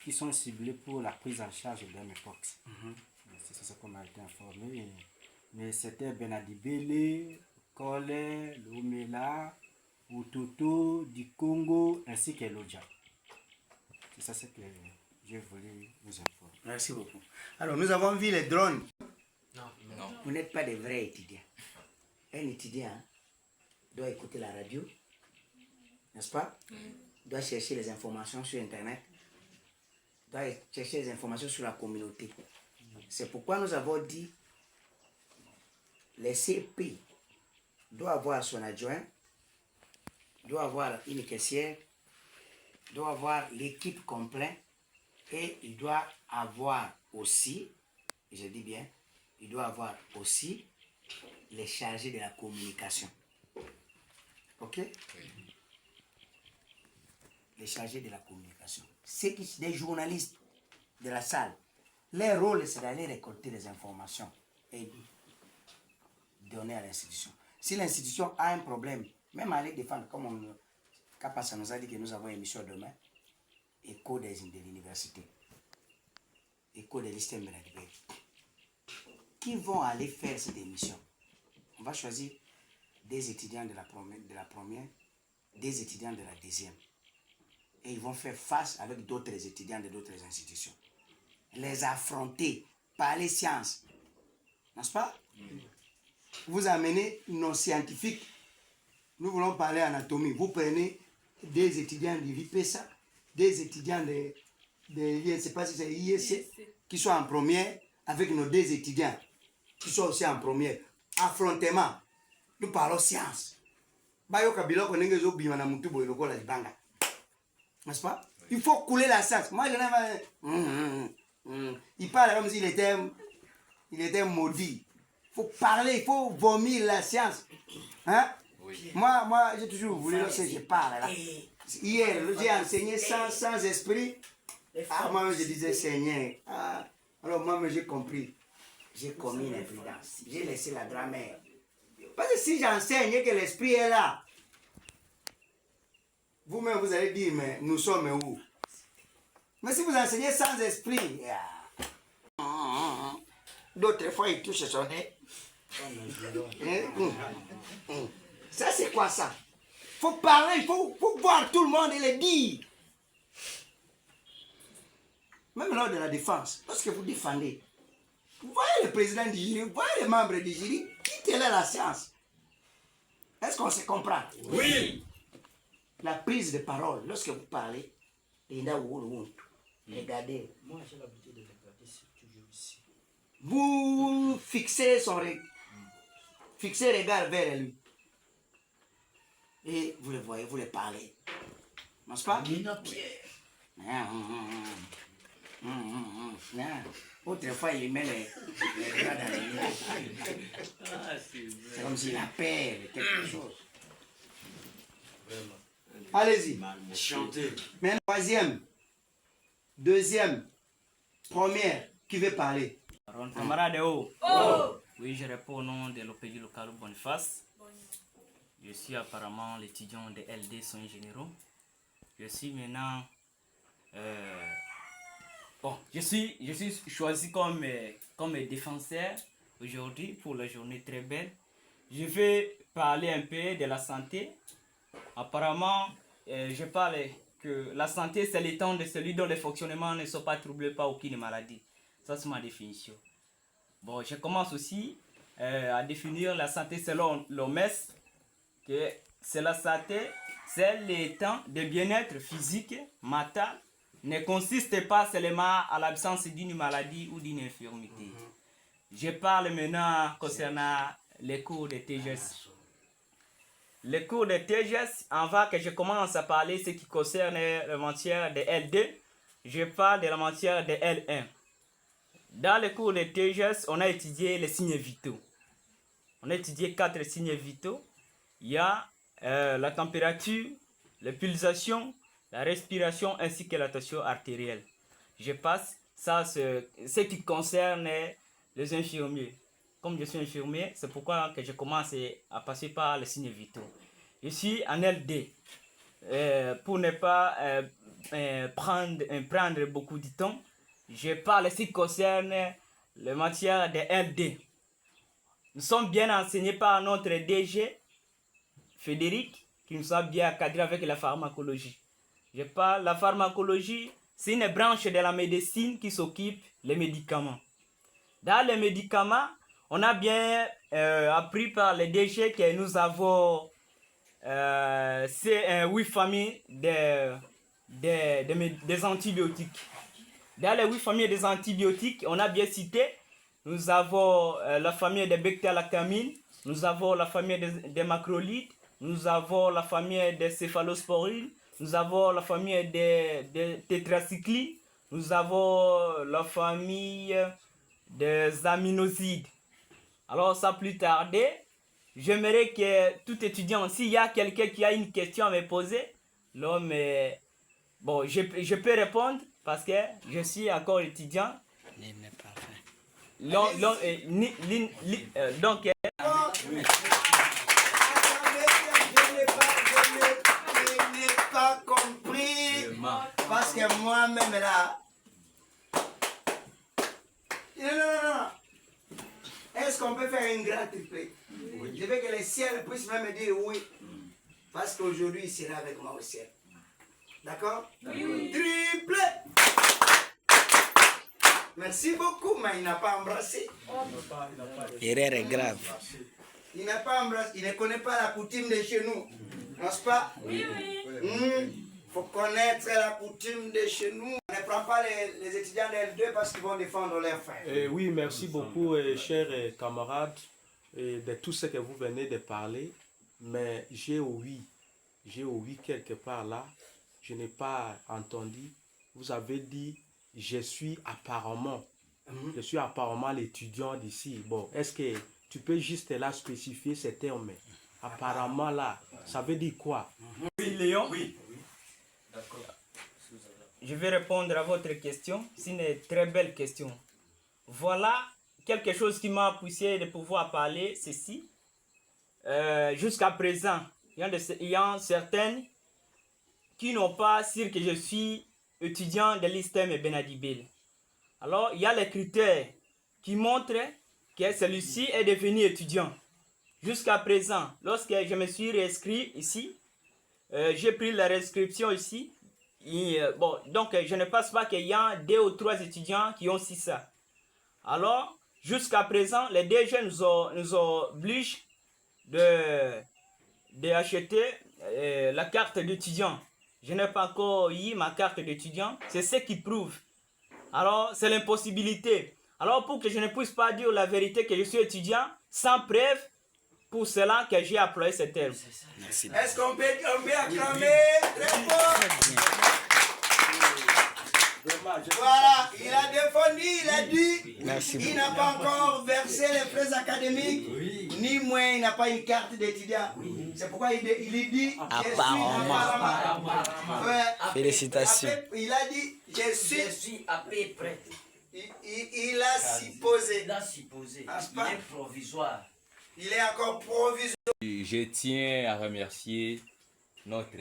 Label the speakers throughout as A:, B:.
A: qui sont ciblés pour la prise en charge d'un époque. C'est ça qu'on m'a été informé. Mais c'était Benadibele, Kole, Lumela, Ututu, du Congo, ainsi que l'Odja. C'est ça ce que j'ai voulu vous informer.
B: Merci beaucoup. Alors, nous avons vu les drones.
C: Non.
B: Vous n'êtes pas des vrais étudiants. Un étudiant doit écouter la radio, n'est-ce pas? Doit chercher les informations sur Internet, doit chercher les informations sur la communauté. C'est pourquoi nous avons dit les CP doivent avoir son adjoint, doit avoir une caissière, doit avoir l'équipe complète et il doit avoir aussi, je dis bien, il doit avoir aussi les chargés de la communication. Ok? Les chargés de la communication. C'est des journalistes de la salle. Leur rôle, c'est d'aller récolter les informations et donner à l'institution. Si l'institution a un problème, même aller défendre, comme Kapassa nous a dit que nous avons une émission demain, écho de l'université, écho de l'Istem Benadibé, qui vont aller faire cette émission. On va choisir des étudiants de la première, des étudiants de la deuxième. Et ils vont faire face avec d'autres étudiants de d'autres institutions. Les affronter, parler sciences. N'est-ce pas? Vous amenez nos scientifiques. Nous voulons parler anatomie. Vous prenez des étudiants de l'IPESA, des étudiants je ne sais pas si c'est IEC, qui sont en première, avec nos deux étudiants qui sont aussi en première. Affrontement. Nous parlons science. N'est-ce pas? Il faut couler la science. Moi, je n'aime pas. Il parle comme s'il était maudit. Il faut parler, il faut vomir la science. Hein? Oui. Moi j'ai toujours voulu, lorsque je parle là. Hier, j'ai enseigné sans esprit. Moi, je disais Seigneur. Alors, moi, j'ai compris. J'ai commis une imprudence. J'ai laissé la grammaire. Parce que si j'enseigne et que l'esprit est là, vous-même, vous allez dire, mais nous sommes où? Mais si vous enseignez sans esprit, d'autres fois, ils touchent son nez. Ça, c'est quoi ça? Il faut parler, il faut voir tout le monde et le dire. Même lors de la défense, lorsque vous défendez, vous voyez le président du jury, vous voyez les membres du jury, quittez la science. Est-ce qu'on se comprend?
C: Oui.
B: La prise de parole, lorsque vous parlez, regardez.
A: Moi, j'ai l'habitude de regarder toujours ici.
B: Vous fixez fixez le regard vers lui. Et vous le voyez, vous le parlez. N'est-ce pas? Autrefois, il met les regards dans les yeux. C'est comme s'il appelle quelque chose. Allez-y.
C: Chantez.
B: Mais troisième, deuxième, première, qui veut parler?
D: Camarade Oui, je réponds au nom de l'OPJ local Boniface. Je suis apparemment l'étudiant de LD Soins Généraux. Je suis maintenant... je suis choisi comme défenseur aujourd'hui pour la journée très belle. Je vais parler un peu de la santé. Apparemment, je parle que la santé, c'est l'état de celui dont les fonctionnements ne sont pas troublés par aucune maladie. Ça, c'est ma définition. Bon, je commence aussi à définir la santé selon l'OMS, que c'est la santé, c'est l'état de bien-être physique, mental, ne consiste pas seulement à l'absence d'une maladie ou d'une infirmité. Je parle maintenant concernant les cours de TGS. Les cours de TGS, avant que je commence à parler ce qui concerne la matière de L2, je parle de la matière de L1. Dans les cours de TGS, on a étudié les signes vitaux. On a étudié 4 signes vitaux. Il y a la température, les pulsations, la respiration ainsi que la tension artérielle. Je passe, ça c'est ce qui concerne les infirmiers. Comme je suis infirmier, c'est pourquoi que je commence à passer par les signes vitaux. Je suis en LD. Pour ne pas prendre beaucoup de temps. Je parle ce qui concerne les matières de LD. Nous sommes bien enseignés par notre DG, Frédéric, qui nous a bien encadré avec la pharmacologie. Je parle, la pharmacologie, c'est une branche de la médecine qui s'occupe des médicaments. Dans les médicaments, on a bien appris par les DG que nous avons 8 familles des antibiotiques. Dans les 8 familles des antibiotiques, on a bien cité, nous avons la famille des bêta-lactamines, nous avons la famille des macrolides, nous avons la famille des céphalosporines, nous avons la famille des tétracyclines, nous avons la famille des aminosides. Alors, sans plus tarder, j'aimerais que tout étudiant, s'il y a quelqu'un qui a une question à me poser, l'homme, bon, je peux répondre parce que je suis encore étudiant. Donc,
B: Je n'ai pas compris parce que moi-même là. Non. Est-ce qu'on peut faire une grande triplée? Oui. Je veux que le ciel puisse même me dire oui. Parce qu'aujourd'hui, il sera avec moi au ciel. D'accord? Oui. Triplé! Merci beaucoup, mais il n'a pas embrassé.
E: L'erreur est grave.
B: Il n'a pas embrassé. Il ne connaît pas la coutume de chez nous. N'est-ce pas? Oui. Il faut connaître la coutume de chez nous. On ne prend pas les étudiants de L2 parce qu'ils vont défendre leurs frères.
F: Oui, merci beaucoup, chers camarades, de tout ce que vous venez de parler. Mais j'ai ouï quelque part là. Je n'ai pas entendu. Vous avez dit, je suis apparemment l'étudiant d'ici. Bon, est-ce que tu peux juste là spécifier ces termes? Apparemment là, ça veut dire quoi?
D: Oui, Léon. Oui. D'accord. Je vais répondre à votre question. C'est une très belle question. Voilà quelque chose qui m'a poussé de pouvoir parler ceci. Jusqu'à présent, il y a certaines qui n'ont pas sûr que je suis étudiant de l'ISTEM et Benadibel. Alors, il y a les critères qui montrent que celui-ci est devenu étudiant. Jusqu'à présent, lorsque je me suis réinscrit ici, j'ai pris la réinscription ici. Bon, donc, je ne pense pas qu'il y a 2 ou 3 étudiants qui ont aussi ça. Alors, jusqu'à présent, les DG nous obligent d'acheter la carte d'étudiant. Je n'ai pas encore eu ma carte d'étudiant. C'est ce qui prouve. Alors, c'est l'impossibilité. Alors, pour que je ne puisse pas dire la vérité que je suis étudiant, sans preuve, pour cela que j'ai employé ce terme.
B: Est-ce qu'on peut acclamer très fort? Voilà, il a défendu, il a dit, il n'a pas encore versé les frais académiques, ni moins, il n'a pas une carte d'étudiant. C'est pourquoi il dit, apparemment.
E: Félicitations.
B: Il a dit, je suis
C: à peu près.
B: Il a supposé.
C: Il a supposé.
B: Il
C: est provisoire.
B: Il est encore provisoire.
G: Je tiens à remercier notre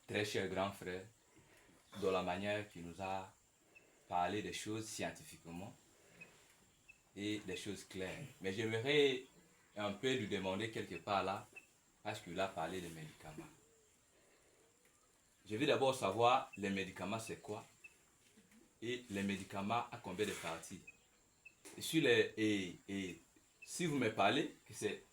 G: très cher grand frère de la manière qu'il nous a parlé des choses scientifiquement et des choses claires. Mais j'aimerais un peu lui demander quelque part là, parce qu'il a parlé des médicaments. Je veux d'abord savoir les médicaments c'est quoi et les médicaments à combien de parties. Et si vous me parlez que c'est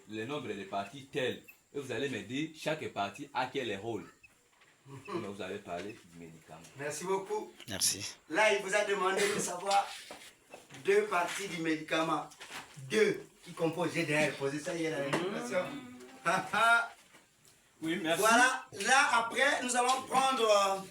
G: le nombre de parties tel, et vous allez me dire chaque partie a quel rôle. Mais vous avez parlé du médicament.
B: Merci beaucoup.
E: Merci.
B: Là, il vous a demandé de savoir 2 parties du médicament. 2 qui composent. J'ai déjà posé ça hier à l'éducation.
D: Oui, merci.
B: Voilà. Là, après, nous allons prendre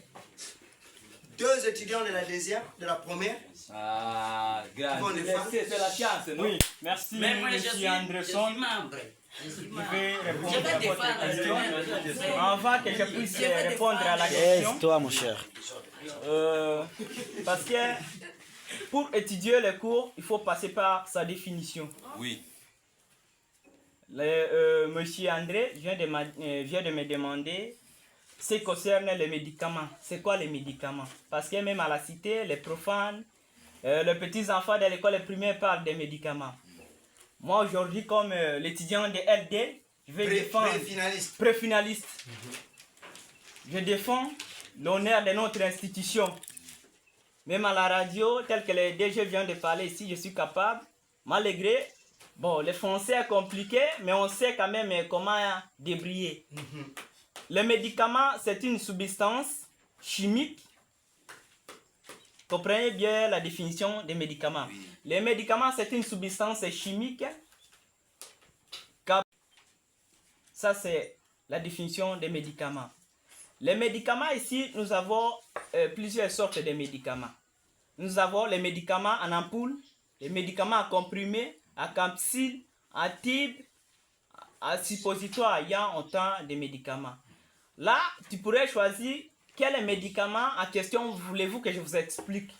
B: 2 étudiants de la deuxième, de la première.
G: Ah, grave. C'est la science, non?
D: Oui, merci,
C: Mais moi,
D: monsieur Andresson.
C: membre.
D: Je vais répondre
C: Je vais
D: à votre
C: défendre
D: question. Avant que je puisse répondre à la question,
E: Toi, mon cher.
D: parce que pour étudier les cours, il faut passer par sa définition.
G: Oui.
D: Monsieur André vient de me demander ce qui concerne les médicaments. C'est quoi les médicaments? Parce que même à la cité, les profanes, les petits enfants de l'école primaire parlent des médicaments. Moi aujourd'hui, comme l'étudiant de LD, je vais défendre... Préfinaliste. Je défends l'honneur de notre institution. Même à la radio, tel que les DG viennent de parler ici, je suis capable, malgré... Bon, le français est compliqué, mais on sait quand même comment débriller. Le médicament, c'est une substance chimique. Comprenez bien la définition des médicaments. Oui. Les médicaments, c'est une substance chimique. Ça, c'est la définition des médicaments. Les médicaments, ici, nous avons plusieurs sortes de médicaments. Nous avons les médicaments en ampoule, les médicaments à comprimés, à capsule, à tube, à suppositoire. Il y a autant de médicaments. Là, tu pourrais choisir quel médicament en question voulez-vous que je vous explique.